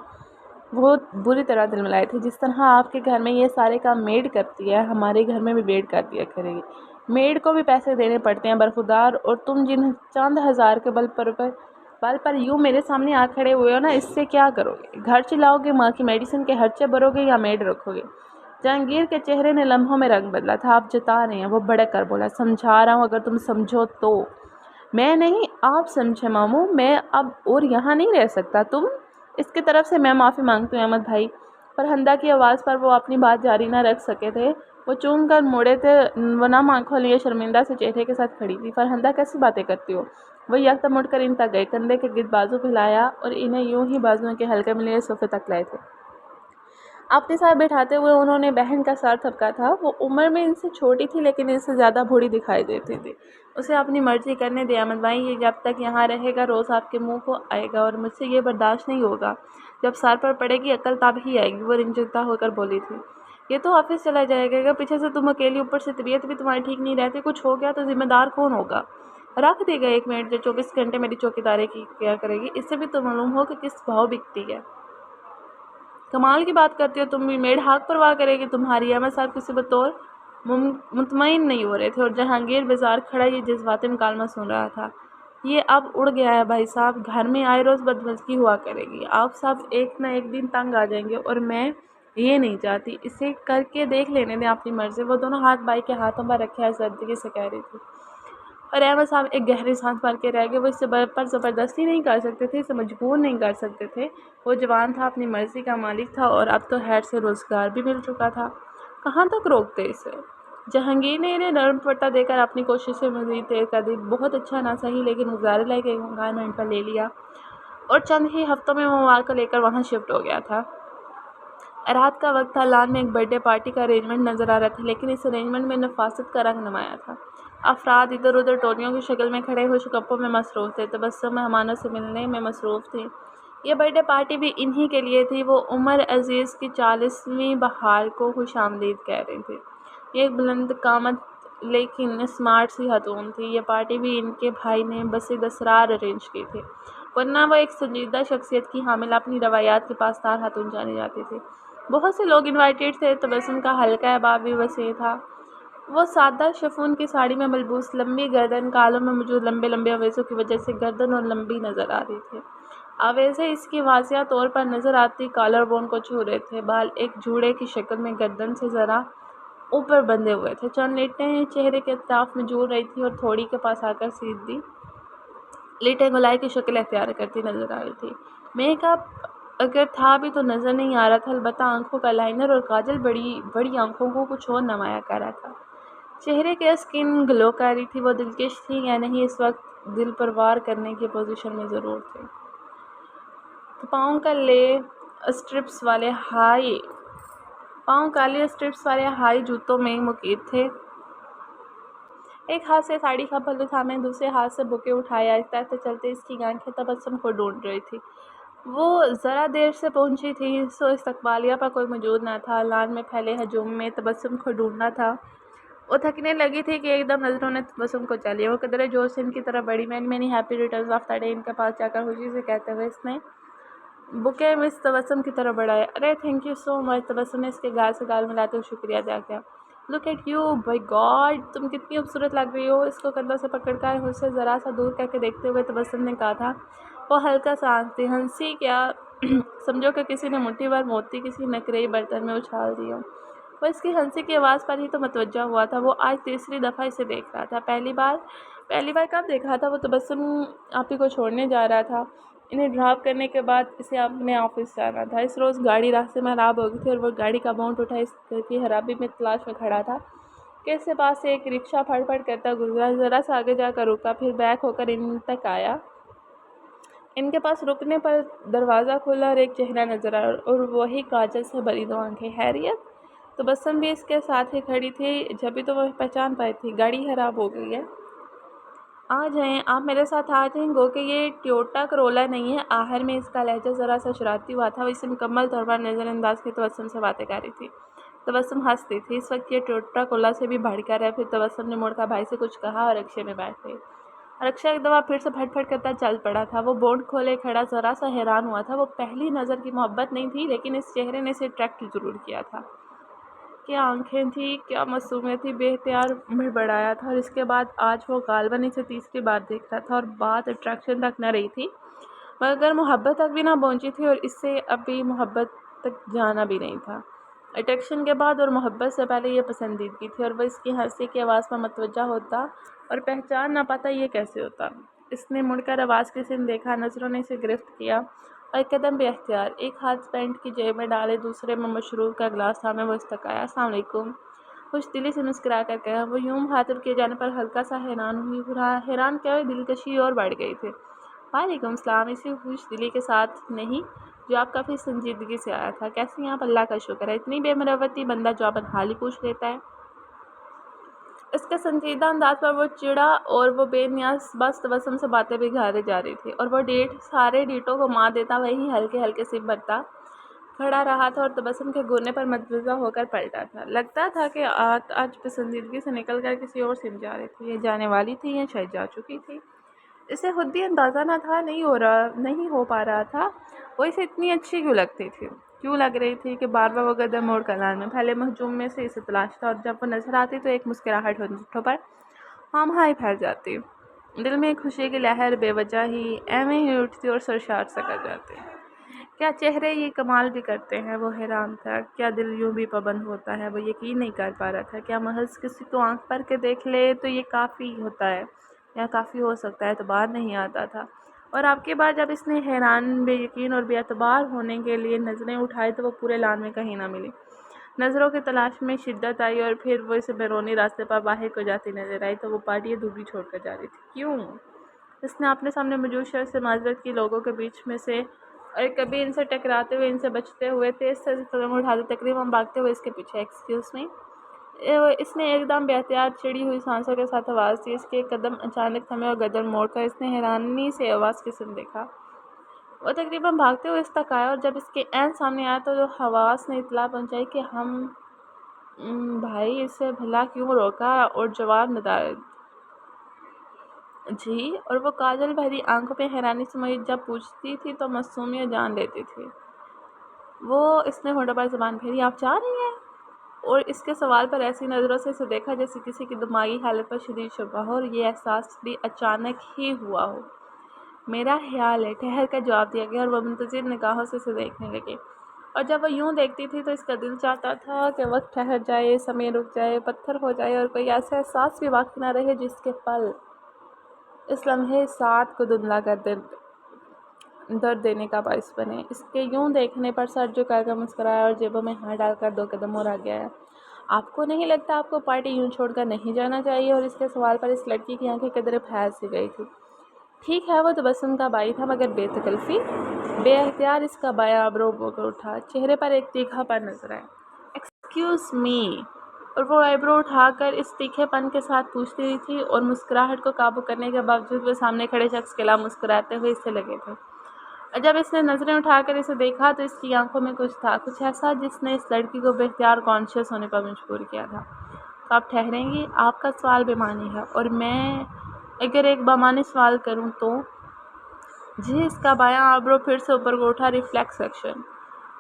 وہ بری طرح دل ملائے تھے۔ جس طرح آپ کے گھر میں یہ سارے کام میڈ کرتی ہے، ہمارے گھر میں بھی میڈ کر دیا کرے گی۔ میڈ کو بھی پیسے دینے پڑتے ہیں برخودار، اور تم جن چند ہزار کے بل پر یوں میرے سامنے آ کھڑے ہوئے ہو نا، اس سے کیا کرو گے؟ گھر چلاؤ گے، ماں کی میڈیسن کے خرچے بھرو گے، یا میڈ رکھو گے؟ جہانگیر کے چہرے نے لمحوں میں رنگ بدلا تھا۔ آپ جتا رہے ہیں، وہ بھڑک کر بولا۔ سمجھا رہا ہوں، اگر تم سمجھو تو۔ میں نہیں، آپ سمجھے ماموں، میں اب اور یہاں نہیں رہ سکتا۔ تم اس کی طرف سے میں معافی مانگتی ہوں احمد بھائی۔ فرہندہ کی آواز پر وہ اپنی بات جاری نہ رکھ سکے تھے۔ وہ چون کر موڑے تھے، وہ نم آنکھوں لیے شرمندہ سے چہرے کے ساتھ کھڑی تھی۔ فرہندہ، کیسی باتیں کرتی ہو؟ وہ یکدم اٹھ کر ان تک گئے، کندھے کے گرد بازو پھیلایا اور انہیں یوں ہی بازوؤں کے حلقے میں لیے صوفے تک لائے تھے۔ اپنے ساتھ بٹھاتے ہوئے انہوں نے بہن کا سر تھپکا تھا۔ وہ عمر میں ان سے چھوٹی تھی، لیکن ان سے زیادہ بوڑھی دکھائی دیتی تھی۔ اسے اپنی مرضی کرنے دے احمد بھائی، یہ جب تک یہاں رہے گا روز آپ کے منہ کو آئے گا، اور مجھ سے یہ برداشت نہیں ہوگا۔ جب سر پر پڑے گی عقل تب ہی آئے گی، وہ رنجیدہ ہو کر بولی تھی۔ یہ تو آفس چلا جائے گا، پیچھے سے تم اکیلی، اوپر سے طبیعت بھی تمہاری ٹھیک نہیں رہتی، کچھ ہو گیا تو ذمہ دار کون ہوگا؟ رکھ دے گا ایک منٹ جو 24 گھنٹے میری چوکیداری کی کیا کرے گی؟ اس سے بھی تو معلوم ہو کہ کس بھاؤ بکتی ہے۔ کمال کی بات کرتی ہو تم بھی، میڈ حق پرواہ کرے گی تمہاری؟ احمد صاحب کسی بطور مطمئن نہیں ہو رہے تھے، اور جہانگیر بازار کھڑا یہ جذباتی مکالمہ سن رہا تھا۔ یہ اب اڑ گیا ہے بھائی صاحب، گھر میں آئے روز بدمزگی ہوا کرے گی، آپ سب ایک نہ ایک دن تنگ آ جائیں گے، اور میں یہ نہیں چاہتی۔ اسے کر کے دیکھ لینے دیں اپنی مرضی۔ وہ دونوں ہاتھ بھائی کے ہاتھوں پر رکھے آزردگی سے کہہ رہی تھی۔ اور احمد صاحب ایک گہری سانس بھر کے رہ گئے۔ وہ اس سے پر زبردستی نہیں کر سکتے تھے، اسے مجبور نہیں کر سکتے تھے۔ وہ جوان تھا، اپنی مرضی کا مالک تھا، اور اب تو خیر سے روزگار بھی مل چکا تھا، کہاں تک روکتے اسے؟ جہانگیر نے انہیں نرم پٹا دے کر اپنی کوششیں مزید تیز کر دی۔ بہت اچھا نہ صحیح، لیکن گزارے لائق ایک مکان رینٹ پر لے لیا، اور چند ہی ہفتوں میں وہ مواد کو لے کر وہاں شفٹ ہو گیا تھا۔ رات کا وقت تھا، لان میں ایک برتھ ڈے پارٹی کا ارینجمنٹ نظر آ رہا تھا، لیکن اس ارینجمنٹ میں نفاست کا رنگ نمایاں تھا۔ افراد ادھر ادھر ٹولیوں کی شکل میں کھڑے ہوئے شکووں میں مصروف تھے، تبسم مہمانوں سے ملنے میں مصروف تھے۔ یہ برتھ ڈے پارٹی بھی انہی کے لیے تھی۔ وہ عمر عزیز کی 40ویں بہار کو خوش آمدید کہہ رہے تھے۔ یہ ایک بلند قامت لیکن اسمارٹ سی خاتون تھی۔ یہ پارٹی بھی ان کے بھائی نے بسید اسرار ارینج کی تھی، ورنہ وہ ایک سنجیدہ شخصیت کی حامل، اپنی روایات کی پاسدار خاتون جانی جاتی تھی۔ بہت سے لوگ انوائٹڈ تھے، تبسم کا حلقہ احباب بھی وسیع تھا۔ وہ سادہ شفون کی ساڑی میں ملبوس، لمبی گردن، کالوں میں موجود لمبے لمبے اویزوں کی وجہ سے گردن اور لمبی نظر آ رہی تھی۔ اویزے اس کی واضح طور پر نظر آتی کالر بون کو چھو رہے تھے۔ بال ایک جوڑے کی شکل میں گردن سے ذرا اوپر بندھے ہوئے تھے۔ چند لٹیں چہرے کے اطراف میں جھول رہی تھی اور تھوڑی کے پاس آ کر سیدھی لٹیں گولائی کی شکل اختیار کرتی نظر آ رہی تھی۔ میک اپ اگر تھا بھی تو نظر نہیں آ رہا تھا، البتہ آنکھوں کا لائنر اور کاجل بڑی آنکھوں کو کچھ اور نمایاں کر رہا تھا۔ چہرے کی اسکن گلو کر رہی تھی۔ وہ دلکش تھی یا نہیں اس وقت دل پر وار کرنے کی پوزیشن میں ضرور تھی۔ پاؤں کالے اسٹرپس والے ہائی جوتوں میں مقید تھے۔ ایک ہاتھ سے ساڑی کا پلو تھامے دوسرے ہاتھ سے بوکے اٹھائے آہستہ آہستہ چلتے اس کی آنکھیں تبسم کو ڈھونڈ رہی تھی۔ وہ ذرا دیر سے پہنچی تھی، سو استقبالیہ پر کوئی موجود نہ تھا۔ لان میں پھیلے ہجوم میں تبسم کو ڈھونڈنا تھا۔ وہ تھکنے لگی تھی کہ ایک دم نظروں نے تبسم کو چا لیا۔ وہ قدرے جوش سے ان کی طرف بڑھی۔ Many happy returns of the day ان کے پاس جا کر خوشی سے کہتے ہوئے اس نے بوکے مس تبسم کی طرف بڑھایا۔ ارے تھینک یو سو مچ، تبسم نے اس کے گال سے گال ملاتے ہوئے شکریہ ادا کیا۔ Look at you, by God تم کتنی خوبصورت لگ رہی ہو۔ اس کو کندھوں سے پکڑ کر اسے ذرا سا دور کر کے دیکھتے ہوئے تبسم نے کہا تھا۔ وہ ہلکا سا ہنسی ہنسی کیا سمجھو کہ کسی نے مٹھی بھر موتی کسی نقرئی برتن میں اچھال دیا۔ وہ اس کی ہنسی کی آواز پر ہی تو متوجہ ہوا تھا۔ وہ آج تیسری دفعہ اسے دیکھ رہا تھا۔ پہلی بار کب دیکھا تھا؟ وہ تبسم آپی کو چھوڑنے جا رہا تھا۔ انہیں ڈراپ کرنے کے بعد اسے اپنے آفس جانا تھا۔ اس روز گاڑی راستے میں خراب ہو گئی تھی اور وہ گاڑی کا بونٹ اٹھا اس کی خرابی میں تلاش میں کھڑا تھا کہ اس کے پاس سے ایک رکشہ پھڑ پھڑ کرتا گزرا، ذرا سا آگے جا کر رکا، پھر بیک ہو کر ان تک آیا۔ ان کے پاس رکنے پر دروازہ کھلا اور ایک چہرہ نظر آیا اور وہی کاجل سے بھری دو آنکھیں۔ خیریت؟ تبسم بھی اس کے ساتھ ہی کھڑی تھی، جبھی تو وہ پہچان پائی تھی۔ گاڑی خراب ہو گئی ہے؟ آ جائیں، آپ میرے ساتھ آ جائیں۔ گو کہ یہ ٹویوٹا کرولا نہیں ہے۔ آخر میں اس کا لہجہ ذرا سا شرارتی ہوا تھا۔ وہ اسے مکمل طور پر نظر انداز کی تبسم سے باتیں کر رہی تھی۔ تبسم ہنستی تھی۔ اس وقت یہ ٹویوٹا کرولا سے بھی بڑھ کر ہے۔ پھر تبسم نے مڑ کر بھائی سے کچھ کہا اور رکشے میں بیٹھ گئی۔ رکشہ ایک دفعہ پھر سے پھٹ پھٹ کرتا چل پڑا تھا۔ وہ بونٹ کھولے کھڑا ذرا سا حیران ہوا تھا۔ وہ پہلی نظر کی محبت نہیں تھی، لیکن اس چہرے نے اسے اٹریکٹ ضرور کیا تھا۔ کیا آنکھیں تھیں، کیا معصومیت تھی۔ بے اختیار بڑبڑایا تھا اور اس کے بعد آج وہ غالباً اسے تیسری بار دیکھ رہا تھا اور بات اٹریکشن تک نہ رہی تھی مگر محبت تک بھی نہ پہنچی تھی اور اس سے ابھی محبت تک جانا بھی نہیں تھا۔ اٹریکشن کے بعد اور محبت سے پہلے یہ پسندیدگی تھی اور وہ اس کی ہنسی کی آواز پر متوجہ ہوتا اور پہچان نہ پاتا یہ کیسے ہوتا۔ اس نے مڑ کر آواز کی سمت دیکھا، نظروں نے اسے گرفت کیا اور ایک قدم بے اختیار ایک ہاتھ پینٹ کی جیب میں ڈالے دوسرے میں مشروب کا گلاس تھامے وہ استکایا۔ السلام علیکم، خوش دلی سے مسکرا کر کہا۔ وہ یوں مخاطب کیے جانے پر ہلکا سا حیران ہوئی۔ حیران کیا ہوئی، دلکشی اور بڑھ گئی تھی۔ وعلیکم السلام، اسی خوش دلی کے ساتھ نہیں جو آپ کافی سنجیدگی سے آیا تھا۔ کیسی ہیں آپ؟ اللہ کا شکر ہے۔ اتنی بے مروتی بندہ جو آپ حال ہی پوچھ لیتا ہے۔ اس کے سنجیدہ انداز پر وہ چڑا اور وہ بے نیاز بس تبسم سے باتیں بگاڑے جا رہی تھی اور وہ سارے ڈیٹوں کو مار دیتا وہی ہلکے ہلکے سر بھرتا کھڑا رہا تھا اور تبسم کے گھورنے پر متوجہ ہو کر پلٹا تھا۔ لگتا تھا کہ آج پسندیدگی سے نکل کر کسی اور سمت جا رہی تھی۔ یہ جانے والی تھی یا شاید جا چکی تھی؟ اسے خود بھی اندازہ نہ تھا، نہیں ہو پا رہا تھا وہ اسے اتنی اچھی کیوں لگ رہی تھی کہ بار بار وہ قدم موڑ کر لان میں پھیلے ہجوم میں سے اسے تلاشتا اور جب وہ نظر آتی تو ایک مسکراہٹ ہونٹوں پر خام خواہ پھیل جاتی۔ دل میں ایک خوشی کی لہر بے وجہ ہی ایویں ہی اٹھتی اور سرشار سا کر جاتی۔ کیا چہرے یہ کمال بھی کرتے ہیں؟ وہ حیران تھا۔ کیا دل یوں بھی پابند ہوتا ہے؟ وہ یقین نہیں کر پا رہا تھا۔ کیا محض کسی کو آنکھ پر کے دیکھ لے تو یہ کافی ہوتا ہے یا کافی ہو سکتا ہے؟ اعتبار نہیں آتا تھا۔ اور اب کی بار جب اس نے حیران، بے یقین اور بے اعتبار ہونے کے لیے نظریں اٹھائی تو وہ پورے لان میں کہیں نہ ملی۔ نظروں کی تلاش میں شدت آئی اور پھر وہ اسے بیرونی راستے پر باہر کو جاتی نظر آئی تو وہ پارٹی دھوبی چھوڑ کر جا رہی تھی۔ کیوں؟ اس نے اپنے سامنے موجود شخص سے معذرت کی، لوگوں کے بیچ میں سے اور کبھی ان سے ٹکراتے ہوئے، ان سے بچتے ہوئے تیز تیز قدم اٹھاتے تقریباً بھاگتے ہوئے اس کے پیچھے۔ ایکسکیوز می، اس نے ایک دم بے اختیار چڑی ہوئی سانسوں کے ساتھ آواز دی۔ اس کے قدم اچانک تھمے اور گردن موڑ کر اس نے حیرانی سے آواز کی سمت دیکھا۔ وہ تقریباً بھاگتے ہوئے اس تک آیا اور جب اس کے عین سامنے آیا تو حواس نے اطلاع پہنچائی کہ بھائی اسے بھلا کیوں روکا اور جواب نہ دیا۔ جی، اور وہ کاجل بھری آنکھوں پہ حیرانی سے مجھے جب پوچھتی تھی تو معصومیت جان لیتی تھی۔ اس نے ہونٹوں پر زبان پھیری۔ آپ جا رہی ہیں؟ اور اس کے سوال پر ایسی نظروں سے اسے دیکھا جیسے کسی کی دماغی حالت پر شدید شبہ ہو، اور یہ احساس بھی اچانک ہی ہوا ہو۔ میرا خیال ہے، ٹھہر کر جواب دیا گیا، اور وہ منتظر نگاہوں سے اسے دیکھنے لگی۔ اور جب وہ یوں دیکھتی تھی تو اس کا دل چاہتا تھا کہ وقت ٹھہر جائے، سمے رک جائے، پتھر ہو جائے، اور کوئی ایسا احساس بھی باقی نہ رہے جس کے پل اس لمحے ساتھ کو دھندلا کر درد دینے کا باعث بنے۔ اس کے یوں دیکھنے پر سر جھکا کر مسکرایا اور جیبوں میں ہاتھ ڈال کر 2 قدم اور آگے آیا۔ آپ کو نہیں لگتا آپ کو پارٹی یوں چھوڑ کر نہیں جانا چاہیے؟ اور اس کے سوال پر اس لڑکی کی آنکھیں قدرے پھیل سی گئی تھی۔ ٹھیک ہے، وہ تبسم کا بائی تھا مگر بے تکلفی۔ بے اختیار اس کا بایاں ابرو بکر اٹھا، چہرے پر ایک تیکھا پن نظر آیا۔ ایکسکیوز می، اور وہ آئیبرو اٹھا کر اس تیکھے پن کے ساتھ پوچھتی رہی تھی، اور مسکراہٹ کو قابو کرنے کے باوجود وہ سامنے کھڑے شخص کے خلاف مسکراتے ہوئے اس سے لگے تھے۔ اور جب اس نے نظریں اٹھا کر اسے دیکھا تو اس کی آنکھوں میں کچھ تھا، کچھ ایسا جس نے اس لڑکی کو بے اختیار کانشیس ہونے پر مجبور کیا تھا۔ تو آپ ٹھہریں گی؟ آپ کا سوال بے معنی ہے، اور میں اگر ایک بامعنی سوال کروں تو؟ جی، اس کا بایاں ابرو پھر سے اوپر کو اٹھا، ریفلیکس ایکشن۔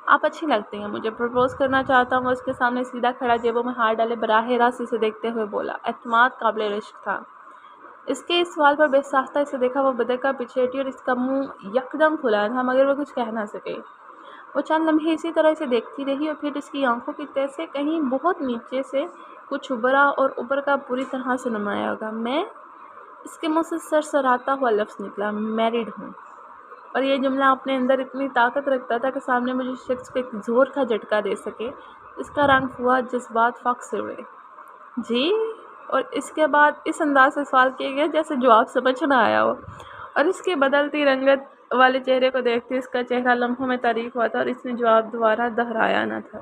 آپ اچھی لگتی ہیں مجھے، پرپوز کرنا چاہتا ہوں۔ وہ اس کے سامنے سیدھا کھڑا، جیبوں میں ہاتھ ڈالے براہ راست اسے دیکھتے ہوئے بولا۔ اعتماد قابل رشک تھا۔ اس کے اس سوال پر بے ساختہ اسے دیکھا، وہ بدر کا پیچھے ہٹی اور اس کا منہ یکدم کھلا تھا مگر وہ کچھ کہہ نہ سکی۔ وہ چند لمحے اسی طرح اسے دیکھتی رہی، اور پھر اس کی آنکھوں کی تہ سے کہیں بہت نیچے سے کچھ ابھرا، اور اوپر کا پوری طرح سے نمایاں ہوگا۔ میں؟ اس کے منہ سے سرسراتا ہوا لفظ نکلا، میرڈ ہوں۔ اور یہ جملہ اپنے اندر اتنی طاقت رکھتا تھا کہ سامنے مجھے شخص کو ایک زور کا جھٹکا دے سکے۔ اس کا رنگ ہوا، جذبات فاق سے اڑے۔ جی؟ اور اس کے بعد اس انداز سے سوال کیا گیا جیسے جواب سمجھ نہ آیا ہو، اور اس کے بدلتی رنگت والے چہرے کو دیکھتے اس کا چہرہ لمحوں میں تاریک ہوا تھا، اور اس نے جواب دوبارہ دہرایا نہ تھا۔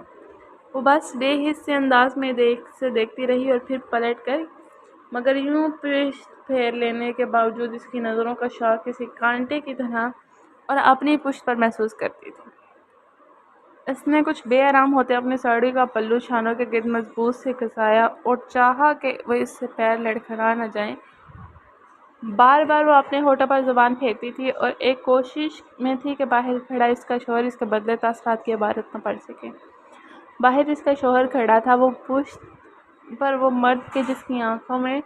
وہ بس بے حس سے انداز میں دیکھتی رہی، اور پھر پلٹ کر مگر یوں پشت پھیر لینے کے باوجود اس کی نظروں کا شوق کسی کانٹے کی طرح اور اپنی پشت پر محسوس کرتی تھی۔ اس نے کچھ بے آرام ہوتے اپنے ساڑی کا پلو چھانوں کے گرد مضبوط سے کسایا اور چاہا کہ وہ اس سے پیر لڑکھڑا نہ جائیں۔ بار بار وہ اپنے ہونٹوں پر زبان پھیرتی تھی اور ایک کوشش میں تھی کہ باہر کھڑا اس کا شوہر اس کے بدلے تاثرات کی عبارت نہ پڑھ سکے۔ باہر اس کا شوہر کھڑا تھا، وہ پشت پر وہ مرد کے جس کی آنکھوں میں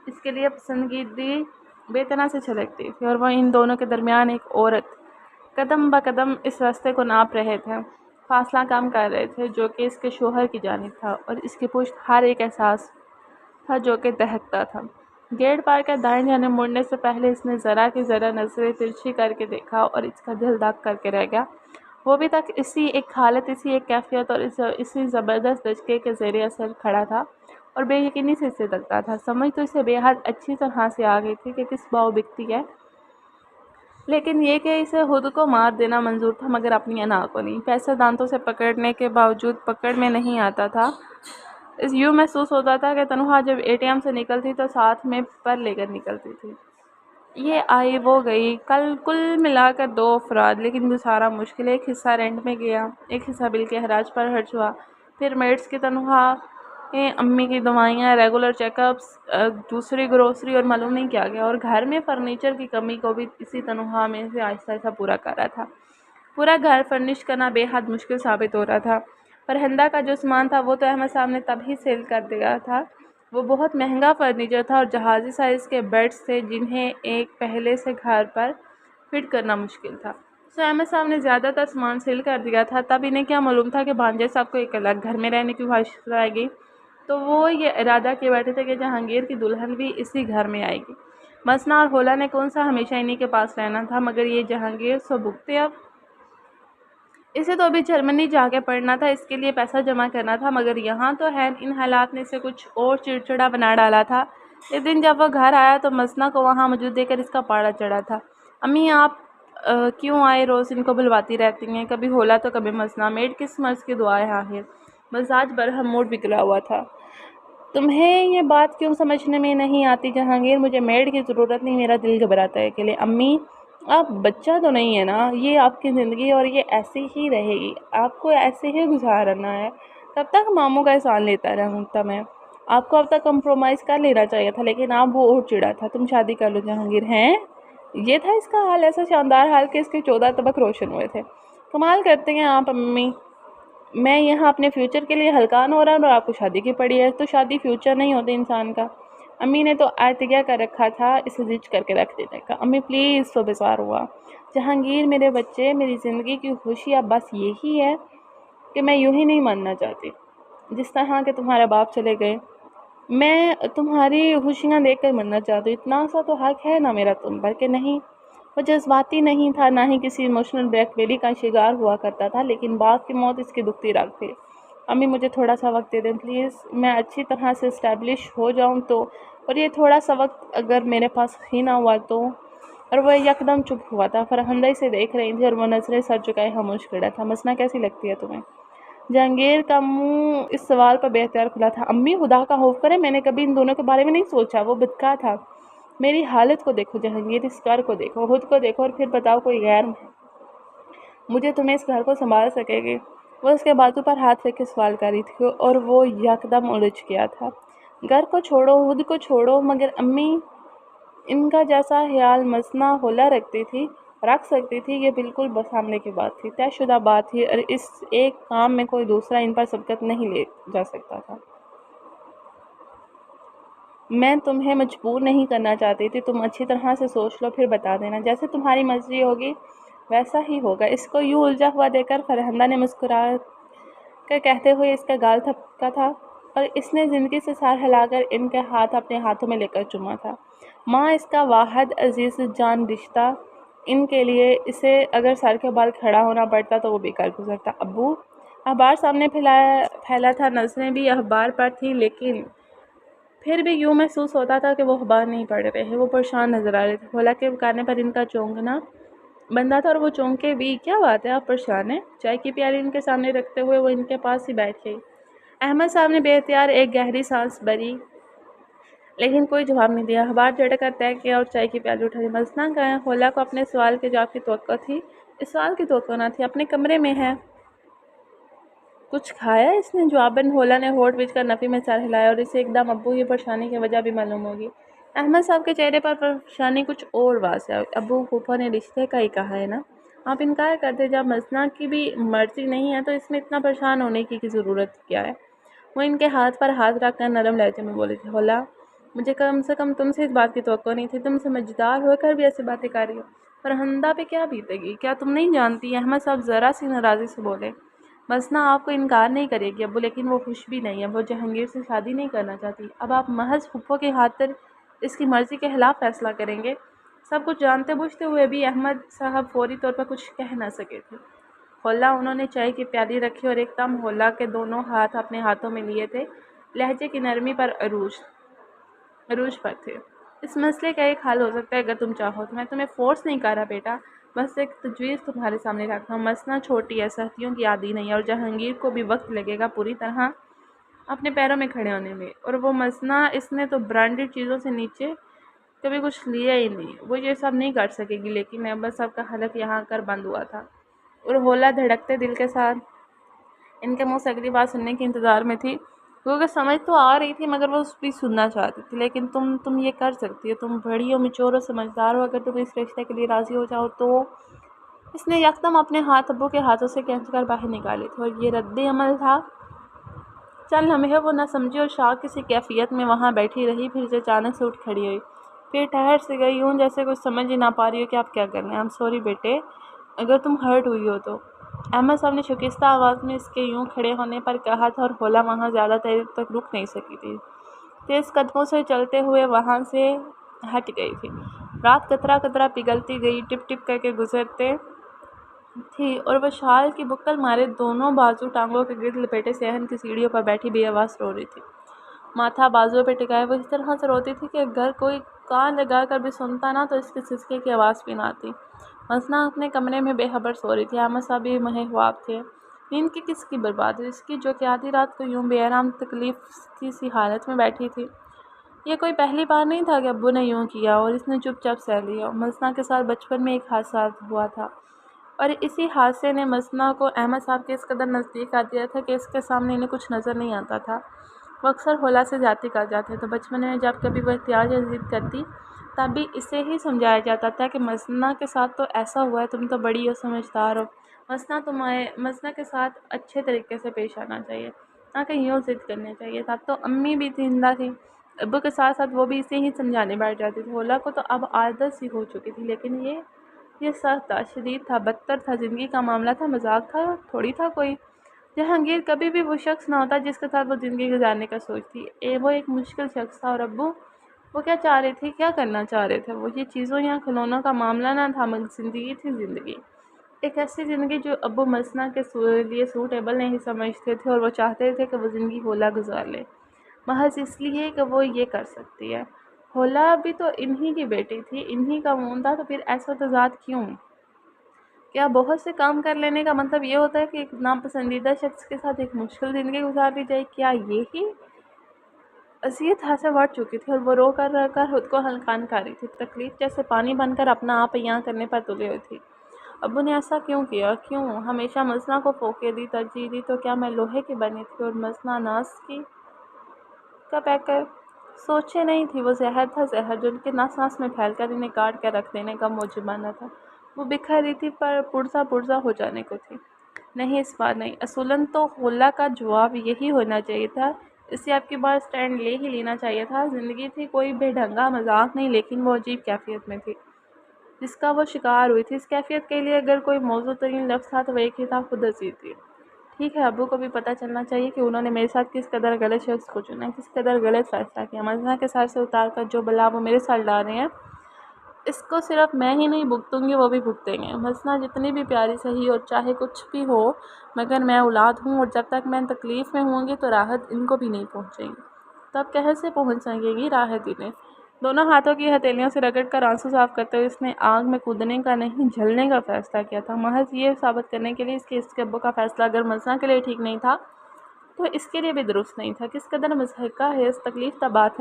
اس کے لیے پسندیدگی بے طرح سے چھلکتی تھی، اور وہ ان دونوں کے درمیان ایک عورت قدم بہ قدم اس راستے کو ناپ رہے تھے، فاصلہ کم کر رہے تھے جو کہ اس کے شوہر کی جانب تھا، اور اس کی پشت ہر ایک احساس تھا جو کہ دہکتا تھا۔ گیٹ پار کر دائیں جانب مڑنے سے پہلے اس نے ذرا کی ذرا نظریں ترچھی کر کے دیکھا، اور اس کا دل دھک کر کے رہ گیا۔ وہ بھی تک اسی ایک حالت، اسی ایک کیفیت اور اسی زبردست دھچکے کے زیر اثر کھڑا تھا اور بے یقینی سے اسے تکتا تھا۔ سمجھ تو اسے بے حد اچھی طرح سے آ گئی تھی کہ کس باؤ بکتی ہے، لیکن یہ کہ اسے خود کو مار دینا منظور تھا مگر اپنی انا کو نہیں۔ پیسہ دانتوں سے پکڑنے کے باوجود پکڑ میں نہیں آتا تھا۔ اس یوں محسوس ہوتا تھا کہ تنہا جب اے ٹی ایم سے نکلتی تو ساتھ میں پر لے کر نکلتی تھی۔ یہ آئی وہ گئی، کل ملا کر 2 افراد، لیکن گزارا مشکل۔ ایک حصہ رینٹ میں گیا، ایک حصہ بل کے حراج پر خرچ ہوا، پھر میڈس کی تنخواہیں، امی کی دوائیاں، ریگولر چیک اپس، دوسری گروسری اور معلوم نہیں کیا گیا، اور گھر میں فرنیچر کی کمی کو بھی اسی تنخواہ میں سے آہستہ آہستہ پورا کر رہا تھا۔ پورا گھر فرنش کرنا بے حد مشکل ثابت ہو رہا تھا۔ فرہندہ کا جو سامان تھا وہ تو احمد صاحب نے تب ہی سیل کر دیا تھا۔ وہ بہت مہنگا فرنیچر تھا اور جہازی سائز کے بیڈز تھے جنہیں ایک پہلے سے گھر پر فٹ کرنا مشکل تھا۔ سو احمد صاحب نے زیادہ تر سامان سیل کر دیا تھا۔ تب انہیں کیا معلوم تھا کہ بھانجے صاحب کو ایک الگ گھر میں رہنے کی خواہش آئے گی، تو وہ یہ ارادہ کیے بیٹھے تھے کہ جہانگیر کی دلہن بھی اسی گھر میں آئے گی۔ مسنا اور ہولا نے کون سا ہمیشہ انہی کے پاس رہنا تھا، مگر یہ جہانگیر سو بھگتے اب اسے تو ابھی جرمنی جا کے پڑھنا تھا، اس کے لیے پیسہ جمع کرنا تھا، مگر یہاں تو ہے ان حالات نے اسے کچھ اور چڑچڑا بنا ڈالا تھا۔ ایک دن جب وہ گھر آیا تو مسنا کو وہاں موجود دیکھ کر اس کا پاڑا چڑھا تھا۔ امی آپ کیوں آئے روز ان کو بلواتی رہتی ہیں، کبھی ہولا تو کبھی مسنا، میڈ کس مرض کی دعا ہے آخر؟ مزاج برہم موڈ بگڑا ہوا تھا۔ تمہیں یہ بات کیوں سمجھنے میں نہیں آتی جہانگیر؟ مجھے میڈ کی ضرورت نہیں، میرا دل گھبراتا ہے اکیلے۔ امی آپ بچہ تو نہیں ہے نا، یہ آپ کی زندگی اور یہ ایسی ہی رہے گی، آپ کو ایسے ہی گزارنا ہے۔ کب تک ماموں کا احسان لیتا رہوں میں؟ آپ کو اب تک کمپرومائز کر لینا چاہیے تھا، لیکن آپ وہ اور چڑا تھا۔ تم شادی کر لو جہانگیر۔ ہیں؟ یہ تھا اس کا حال، ایسا شاندار حال کہ اس کے 14 طبق روشن ہوئے تھے۔ کمال کرتے ہیں آپ امی، میں یہاں اپنے فیوچر کے لیے ہلکان ہو رہا ہوں اور آپ کو شادی کی پڑی ہے، تو شادی فیوچر نہیں ہوتی انسان کا۔ امی نے تو عطیہ کر رکھا تھا اسے زچ کر کے رکھ دینے کا۔ امی پلیز تو بیزار ہوا۔ جہانگیر میرے بچے، میری زندگی کی خوشی اب بس یہی ہے کہ میں یوں ہی نہیں مرنا چاہتی جس طرح کہ تمہارے باپ چلے گئے۔ میں تمہاری خوشیاں دیکھ کر مرنا چاہتی ہوں، اتنا سا تو حق ہے نا میرا تم پر کہ نہیں۔ وہ جذباتی نہیں تھا، نہ ہی کسی ایموشنل بلیک میلی کا شکار ہوا کرتا تھا، لیکن باپ کی موت اس کی دکھتی رگ تھی۔ امی مجھے تھوڑا سا وقت دے دیں پلیز، میں اچھی طرح سے اسٹیبلش ہو جاؤں تو، اور یہ تھوڑا سا وقت اگر میرے پاس ہی نہ ہوا تو۔ اور وہ یکدم چپ ہوا تھا، فرہندہ اسے دیکھ رہی تھی اور وہ نظریں سر چکائے خاموش کھڑا تھا۔ مسنا کیسی لگتی ہے تمہیں؟ جہانگیر کا منہ اس سوال پر بے اختیار کھلا تھا۔ امی خدا کا خوف کرے، میں نے کبھی ان دونوں کے بارے میں نہیں سوچا، وہ بدکا تھا۔ میری حالت کو دیکھو جہانگیر، اس گھر کو دیکھو، خود کو دیکھو، اور پھر بتاؤ کوئی غیر مجھے تمہیں اس گھر کو سنبھال سکے گی؟ وہ اس کے بازو پر ہاتھ رکھ کے سوال کر رہی تھی اور وہ یکدم الجھ گیا تھا۔ گھر کو چھوڑو، خود کو چھوڑو، مگر امی ان کا جیسا خیال مسنا حولا رکھ سکتی تھی، یہ بالکل سامنے کی بات تھی، طے شدہ بات تھی، اور اس ایک کام میں کوئی دوسرا ان پر سبقت نہیں لے جا سکتا تھا۔ میں تمہیں مجبور نہیں کرنا چاہتی تھی، تم اچھی طرح سے سوچ لو پھر بتا دینا، جیسے تمہاری مرضی ہوگی ویسا ہی ہوگا۔ اس کو یوں الجھا ہوا دے کر فرہندہ نے مسکرا کر کہتے ہوئے اس کا گال تھپکا تھا، اور اس نے زندگی سے سار ہلا کر ان کے ہاتھ اپنے ہاتھوں میں لے کر چوما تھا۔ ماں اس کا واحد عزیز جان رشتہ، ان کے لیے اسے اگر سر کے بال کھڑا ہونا پڑتا تو وہ بیکار گزرتا۔ ابو اخبار سامنے پھیلا تھا، نظریں بھی اخبار پر تھی، لیکن پھر بھی یوں محسوس ہوتا تھا کہ وہ اخبار نہیں پڑھ رہے، وہ پریشان نظر آ رہے تھے۔ حولا کے کانے پر ان کا چونکنا بندہ تھا اور وہ چونکے بھی۔ کیا بات ہے، آپ پریشان ہیں؟ چائے کی پیالی ان کے سامنے رکھتے ہوئے وہ ان کے پاس ہی بیٹھ گئی۔ احمد صاحب نے بے اختیار ایک گہری سانس بھری، لیکن کوئی جواب نہیں دیا۔ اخبار جھٹ کر طے کیا اور چائے کی پیالی اٹھا لی۔ مسنا کہاں ہے؟ حولا کو اپنے سوال کے جواب کی توقع تھی۔ اس سوال کی توقع نہ تھی، اپنے کمرے میں ہے۔ کچھ کھایا اس نے؟ جواباً حولا نے ہونٹ بھیج کر نفی میں سر ہلایا، اور اسے ایک دم ابو کی پریشانی کی وجہ بھی معلوم ہوگی۔ احمد صاحب کے چہرے پر پریشانی کچھ اور واضح۔ ابو پھوپھو نے رشتے کا ہی کہا ہے نا، آپ انکار کرتے، جب مسنا کی بھی مرضی نہیں ہے تو اس میں اتنا پریشان ہونے کی ضرورت کیا ہے؟ وہ ان کے ہاتھ پر ہاتھ رکھ کر نرم لہجے میں بولی تھی۔ حولا مجھے کم سے کم تم سے اس بات کی توقع نہیں تھی، تم سمجھدار ہو کر بھی ایسی باتیں کر رہی ہو۔ فرہندہ پہ کیا بیتے گی، کیا تم نہیں جانتی؟ احمد صاحب ذرا سی ناراضی سے بولے۔ مسنا آپ کو انکار نہیں کرے گی ابو، لیکن وہ خوش بھی نہیں ہے، وہ جہانگیر سے شادی نہیں کرنا چاہتی۔ اب آپ محض پھپھو کی خاطر اس کی مرضی کے خلاف فیصلہ کریں گے؟ سب کچھ جانتے بوجھتے ہوئے بھی احمد صاحب فوری طور پر کچھ کہہ نہ سکے تھے۔ حولا انہوں نے چائے کی پیالی رکھی اور ایک دم حولا کے دونوں ہاتھ اپنے ہاتھوں میں لیے تھے، لہجے کی نرمی پر عروج پر تھے۔ اس مسئلے کا ایک حل ہو سکتا ہے اگر تم چاہو تو، میں تمہیں فورس نہیں کر رہا بیٹا، بس ایک تجویز تمہارے سامنے رکھتا ہوں۔ مسنا چھوٹی ہے، سختیوں کی عادی نہیں ہے، اور جہانگیر کو بھی وقت لگے گا پوری طرح اپنے پیروں میں کھڑے ہونے میں۔ اور وہ مسنا، اس نے تو برانڈڈ چیزوں سے نیچے کبھی کچھ لیا ہی نہیں، وہ یہ سب نہیں کر سکے گی۔ لیکن احمد صاحب کا حلق یہاں کر بند ہوا تھا، اور حولا دھڑکتے دل کے ساتھ ان کے منہ سے اگلی بات سننے کے انتظار میں تھی، کیونکہ سمجھ تو آ رہی تھی مگر وہ بھی سننا چاہتی تھی۔ لیکن تم یہ کر سکتی ہو، تم بڑی ہو، میچور ہو، سمجھدار ہو، اگر تم اس رشتے کے لیے راضی ہو جاؤ تو۔ اس نے یکدم اپنے ہاتھ ابو کے ہاتھوں سے کھینچ کر باہر نکالے تھے، اور یہ رد عمل تھا۔ چند لمحے وہ نہ سمجھی اور شاک کسی کیفیت میں وہاں بیٹھی رہی، پھر اچانک سے اٹھ کھڑی ہوئی، پھر ٹھہر سے گئی، یوں جیسے کچھ سمجھ ہی نہ پا رہی ہو کہ آپ کیا کر رہے ہیں۔ سوری بیٹے، اگر تم ہرٹ ہوئی ہو تو، احمد صاحب نے شکستہ آواز میں اس کے یوں کھڑے ہونے پر کہا تھا، اور حولا وہاں زیادہ دیر تک رک نہیں سکی تھی، تیز قدموں سے چلتے ہوئے وہاں سے ہٹ گئی تھی۔ رات قطرہ قطرہ پگھلتی گئی، ٹپ ٹپ کر کے گزرتے تھی، اور وہ شال کی بکل مارے دونوں بازو ٹانگوں کے گرد لپیٹے صحن کی سیڑھیوں پر بیٹھی بے آواز رو رہی تھی، ماتھا بازو پہ ٹکائے۔ وہ اس طرح سے روتی تھی کہ اگر کوئی کان لگا کر بھی سنتا نا تو اس کے سسکے کی آواز بھی نہ آتی۔ مسنا اپنے کمرے میں بے خبر سو رہی تھی، احمد صاحب بھی محو خواب تھے۔ نیند کی کس کی برباد ہوئی؟ اس کی، جو کہ آدھی رات کو یوں بے آرام تکلیف سی حالت میں بیٹھی تھی۔ یہ کوئی پہلی بار نہیں تھا کہ ابو نے یوں کیا اور اس نے چپ چاپ سہ لیا۔ مسنا کے ساتھ بچپن میں ایک حادثہ ہوا تھا، اور اسی حادثے نے مسنا کو احمد صاحب کے اس قدر نزدیک کر دیا تھا کہ اس کے سامنے انہیں کچھ نظر نہیں آتا تھا۔ وہ اکثر حولا سے زیادتی کر جاتے تو بچپن میں جب کبھی وہ احتیاط یا ضد کرتی تب بھی اسے ہی سمجھایا جاتا تھا کہ مسنا کے ساتھ تو ایسا ہوا ہے، تم تو بڑی ہو، سمجھدار ہو، مسنا کے ساتھ اچھے طریقے سے پیش آنا چاہیے، نہ کہ یوں ضد کرنی چاہیے تھا۔ تو امی بھی زندہ تھی، ابو کے ساتھ ساتھ وہ بھی اسے ہی سمجھانے بیٹھ جاتی تھی۔ حولا کو تو اب عادت سی ہو چکی تھی، لیکن یہ سخت تھا، شدید تھا، بدتر تھا، زندگی کا معاملہ تھا، مذاق تھا تھوڑی تھا کوئی۔ جہانگیر کبھی بھی وہ شخص نہ ہوتا جس کے ساتھ وہ زندگی گزارنے کا سوچتی۔ وہ ایک مشکل شخص تھا، اور ابو وہ کیا چاہ رہے تھے، کیا کرنا چاہ رہے تھے وہ؟ یہ چیزوں یا کھلونوں کا معاملہ نہ تھا، مگر زندگی تھی، زندگی، ایک ایسی زندگی جو ابو مسنا کے لیے سوٹیبل نہیں سمجھتے تھے، اور وہ چاہتے تھے کہ وہ زندگی حولا گزار لے، محض اس لیے کہ وہ یہ کر سکتی ہے۔ حولا بھی تو انہی کی بیٹی تھی، انہی کا خون تھا، تو پھر ایسا تضاد کیوں؟ کیا بہت سے کام کر لینے کا مطلب یہ ہوتا ہے کہ ایک ناپسندیدہ شخص کے ساتھ ایک مشکل زندگی گزار دی جائے؟ کیا یہی؟ اذیت حد سے بڑھ چکی تھی، اور وہ رو کر خود کو ہلکان کر رہی تھی، تکلیف جیسے پانی بن کر اپنا آپ یہاں کرنے پر تلی ہوئی تھی۔ ابو نے ایسا کیوں کیا؟ کیوں ہمیشہ مسنا کو فوقیت دی، ترجیح دی؟ تو کیا میں لوہے کی بنی تھی اور مسنا ناس کی کا پیکر؟ سوچے نہیں تھی، وہ زہر تھا، زہر جو ان کے نس نس میں پھیل کر انہیں کاٹ کے رکھ دینے کا موجب بنا تھا۔ وہ بکھر رہی تھی، پر پرزا پرزا ہو جانے کو تھی۔ نہیں، اس بار نہیں۔ اصولاً تو حولا کا جواب یہی ہونا چاہیے تھا، اسے اب کی بار سٹینڈ لے ہی لینا چاہیے تھا۔ زندگی تھی، کوئی بے ڈھنگا مذاق نہیں، لیکن وہ عجیب کیفیت میں تھی جس کا وہ شکار ہوئی تھی۔ اس کیفیت کے لیے اگر کوئی موزوں ترین لفظ تھا تو وہ ایک ہی تھا، خود اذیتی۔ ٹھیک ہے، ابو کو بھی پتہ چلنا چاہیے کہ انہوں نے میرے ساتھ کس قدر غلط شخص کو چنا، کس قدر غلط فیصلہ کیا۔ مسنا کے سر سے اتار کر جو بلا وہ میرے سر ڈال رہے ہیں، اس کو صرف میں ہی نہیں بھگتوں گی، وہ بھی بھگتیں گے۔ مسنا جتنی بھی پیاری سہی اور چاہے کچھ بھی ہو، مگر میں اولاد ہوں، اور جب تک میں تکلیف میں ہوں گی تو راحت ان کو بھی نہیں پہنچے گی۔ تب کہاں سے پہنچ سکے گی راحت انہیں؟ دونوں ہاتھوں کی ہتھیلیوں سے رگڑ کر آنسو صاف کرتے ہوئے اس نے آگ میں کودنے کا نہیں، جلنے کا فیصلہ کیا تھا، محض یہ ثابت کرنے کے لیے کہ اس کے ابو کا فیصلہ اگر مسنا کے لیے ٹھیک نہیں تھا تو اس کے لیے بھی درست نہیں تھا۔ کس قدر مضحکہ ہے، اس تکلیف کا بات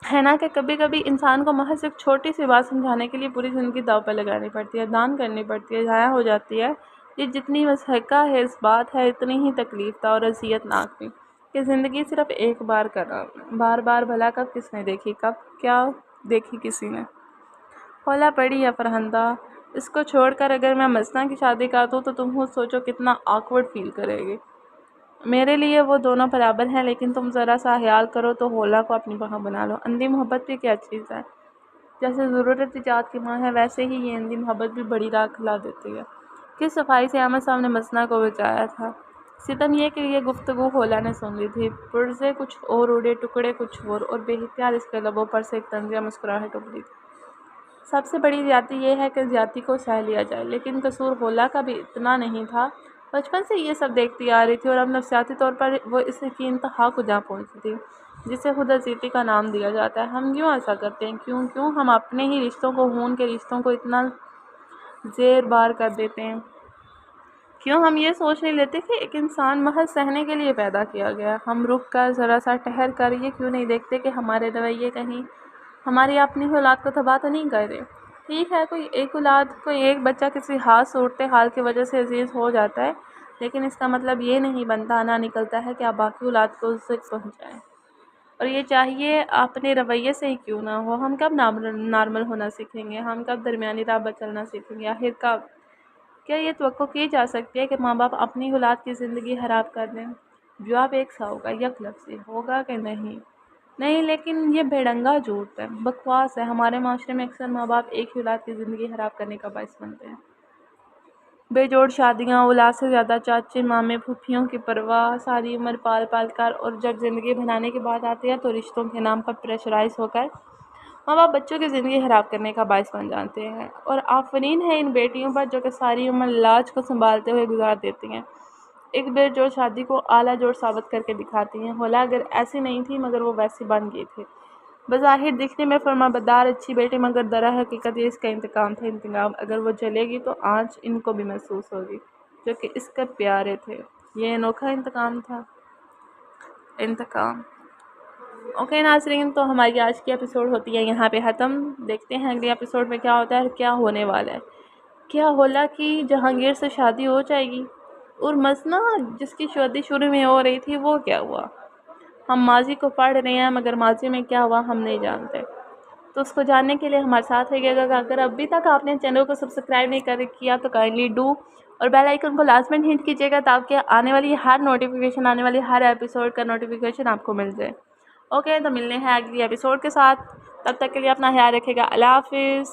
ہے نا کہ کبھی کبھی انسان کو محض ایک چھوٹی سی بات سمجھانے کے لیے پوری زندگی داؤ پر لگانی پڑتی ہے، دان کرنی پڑتی ہے، ضائع ہو جاتی ہے۔ یہ جتنی مضحکہ ہے اس بات ہے، اتنی ہی تکلیف دہ اور اذیت ناک بھی، کہ زندگی صرف ایک بار کا نام ہے۔ بار بار بھلا کب کس نے دیکھی، کب کیا دیکھی کسی نے؟ حولا پڑی یا فرہندہ، اس کو چھوڑ کر اگر میں مسنا کی شادی کر دوں تو تم خود سوچو کتنا آکورڈ فیل کرے گی۔ میرے لیے وہ دونوں برابر ہیں، لیکن تم ذرا سا خیال کرو تو حولا کو اپنی بہو بنا لو۔ اندھی محبت بھی کیا چیز ہے؟ جیسے ضرورت ایجاد کی ماں ہے، ویسے ہی یہ اندھی محبت بھی بڑی راہ کھلا دیتی ہے۔ کس صفائی سے آمد صاحب نے مسنا کو بچایا تھا۔ ستم یہ کہ یہ گفتگو حولا نے سن لی تھی۔ پرزے کچھ اور اڑے، ٹکڑے کچھ اور بے اختیار اس کے لبوں پر سے ایک طنزیہ مسکراہٹ ابھری تھی۔ سب سے بڑی زیادتی یہ ہے کہ زیادتی کو سہ لیا جائے، لیکن قصور حولا کا بھی اتنا نہیں تھا۔ بچپن سے یہ سب دیکھتی آ رہی تھی، اور اب نفسیاتی طور پر وہ اس کی انتہا کو جا پہنچی تھی، جسے خود اذیتی کا نام دیا جاتا ہے۔ ہم کیوں ایسا کرتے ہیں؟ کیوں ہم اپنے ہی رشتوں کو، خون کے رشتوں کو اتنا زیر بار کر دیتے ہیں؟ کیوں ہم یہ سوچ نہیں لیتے کہ ایک انسان محض سہنے کے لیے پیدا کیا گیا؟ ہم رک کر، ذرا سا ٹھہر کر یہ کیوں نہیں دیکھتے کہ ہمارے رویے کہیں ہماری اپنی اولاد کو تباہ تو نہیں کر رہے؟ ٹھیک ہے، کوئی ایک بچہ کسی خاص صورتحال کی وجہ سے عزیز ہو جاتا ہے، لیکن اس کا مطلب یہ نہیں بنتا، نہ نکلتا ہے کہ آپ باقی اولاد کو عزت پہنچائیں۔ اور یہ چاہیے اپنے رویے سے ہی کیوں نہ ہو۔ ہم کب نارمل ہونا سیکھیں گے؟ ہم کب درمیانی راہ پر چلنا سیکھیں گے؟ آخر کب؟ کیا یہ توقع کی جا سکتی ہے کہ ماں باپ اپنی اولاد کی زندگی خراب کر دیں؟ جواب ایک سا ہوگا، یک لفظی ہوگا کہ نہیں، لیکن یہ بے ڈنگا جھوٹ ہے، بکواس ہے۔ ہمارے معاشرے میں اکثر ماں باپ ایک ہی اولاد کی زندگی خراب کرنے کا باعث بنتے ہیں۔ بے جوڑ شادیاں، اولاد سے زیادہ چاچے مامے پھوپھیوں کی پرواہ، ساری عمر پال پال کر، اور جب زندگی بنانے کی بات آتی ہے تو رشتوں کے نام پر پریشرائز ہو کر ماں باپ بچوں کی زندگی خراب کرنے کا باعث بن جاتے ہیں۔ اور آفرین ہے ان بیٹیوں پر جو کہ ساری عمر لاج کو سنبھالتے ہوئے گزار دیتی ہیں، ایک بے جوڑ شادی کو اعلیٰ جوڑ ثابت کر کے دکھاتی ہیں۔ حولا اگر ایسی نہیں تھی، مگر وہ ویسی بن گئی تھی، بظاہر دکھنے میں فرمانبردار اچھی بیٹی، مگر در حقیقت یہ اس کا انتقام تھا۔ انتقام اگر وہ جلے گی تو آنچ ان کو بھی محسوس ہوگی جو کہ اس کے پیارے تھے۔ یہ انوکھا انتقام تھا۔ اوکے ناظرین، تو ہماری آج کی ایپیسوڈ ہوتی ہے یہاں پہ ختم۔ دیکھتے ہیں اگلی ایپیسوڈ میں کیا ہوتا ہے، کیا ہونے والا ہے۔ کیا حولا کی جہانگیر سے شادی ہو جائے گی؟ اور مسنا جس کی شادی شروع میں ہو رہی تھی، وہ کیا ہوا؟ ہم ماضی کو پڑھ رہے ہیں، مگر ماضی میں کیا ہوا ہم نہیں جانتے۔ تو اس کو جاننے کے لیے ہمارے ساتھ رہیے گا. اگر ابھی تک آپ نے چینل کو سبسکرائب نہیں کیا تو کائنڈلی ڈو, اور بیل آئیکن کو لازمن ہٹ کیجیے گا تاکہ آنے والی ہر نوٹیفیکیشن, آنے والی ہر ایپیسوڈ کا نوٹیفیکیشن آپ کو مل جائے. اوکے, تو ملنے ہیں اگلی ایپیسوڈ کے ساتھ. تب تک کے لیے اپنا خیال رکھے گا. اللہ حافظ.